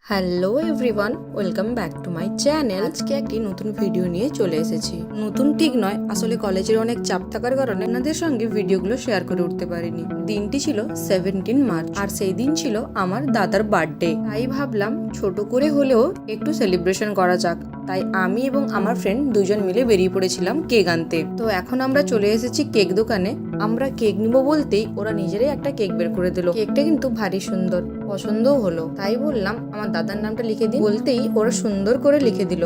Hello everyone, welcome back to my channel. আজকে একটি নতুন ভিডিও নিয়ে চলে এসেছি। নতুন ঠিক নয়, আসলে কলেজের অনেক চাপ থাকার কারণে আপনাদের সঙ্গে ভিডিওগুলো শেয়ার করে উঠতে পারিনি। দিনটি ছিল 17 মার্চ আর সেই দিন ছিল আমার দাদার বার্থডে। তাই ভাবলাম ছোট করে হলেও একটু সেলিব্রেশন করা যাক। তাই আমি এবং আমার ফ্রেন্ড দুজন মিলে বেরিয়ে পড়েছিলাম কেক আনতে। তো এখন আমরা চলে এসেছি কেক দোকানে। আমরা কেক নিব বলতেই ওরা নিজেরাই একটা কেক বের করে দিল। কেকটা কিন্তু ভারী সুন্দর, পছন্দও হলো। তাই বললাম আমার দাদার নামটা লিখে দিন, বলতেই ওরা সুন্দর করে লিখে দিল।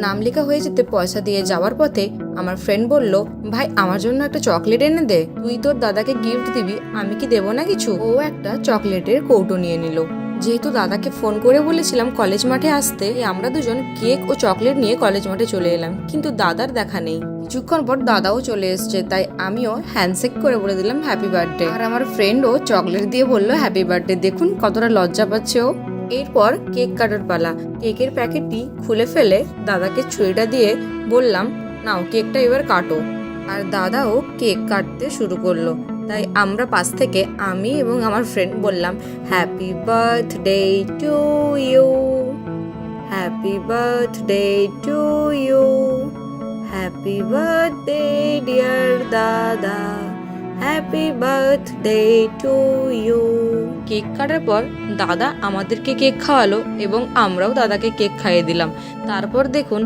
নাম লেখা হয়ে যেতে পয়সা দিয়ে যাওয়ার পথে আমার ফ্রেন্ড বলল, ভাই আমার জন্য একটা চকলেট এনে দে, তুই তোর দাদাকে গিফট দিবি, আমি কি দেবো না কিছু? ও একটা চকলেটের কৌটো নিয়ে নিল। যেহেতু দাদাকে ফোন করে বলেছিলাম কলেজ মাঠে আসতে, আমরা দুজন কেক ও চকলেট নিয়ে কলেজ মাঠে চলে এলাম, কিন্তু দাদার দেখা নেই। কিছুক্ষণ পর দাদাও চলে এসছে, তাই আমিও হ্যান্ডশেক করে বলে দিলাম হ্যাপি বার্থডে। আর আমার ফ্রেন্ডও চকলেট দিয়ে বললো হ্যাপি বার্থডে। দেখুন কতটা লজ্জা পাচ্ছে ও। এরপর কেক কাটার পালা। কেকের প্যাকেটটি খুলে ফেলে দাদাকে ছুরিটা দিয়ে বললাম, নাও কেকটা এবার কাটো। আর দাদাও কেক কাটতে শুরু করলো। তাই আমরা পাশ থেকে আমি এবং আমার ফ্রেন্ড বললাম, happy birthday to you, happy birthday to you, happy birthday dear দাদা, happy birthday to you. Cake কাটার পর দাদা আমাদেরকে কেক খাওয়ালো এবং আমরাও দাদাকে কেক খাইয়ে দিলাম। তারপর দেখুন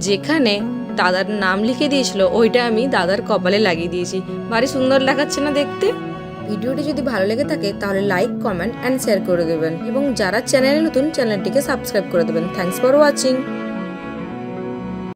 যেখানে দাদার নাম লিখে দিয়েছিল ওইটা আমি দাদার কপালে লাগিয়ে দিয়েছি। ভারী সুন্দর দেখাচ্ছে না দেখতে? ভিডিওটি যদি ভালো লেগে থাকে তাহলে লাইক, কমেন্ট অ্যান্ড শেয়ার করে দেবেন এবং যারা চ্যানেলে নতুন চ্যানেলটিকে সাবস্ক্রাইব করে দেবেন। Thanks for watching.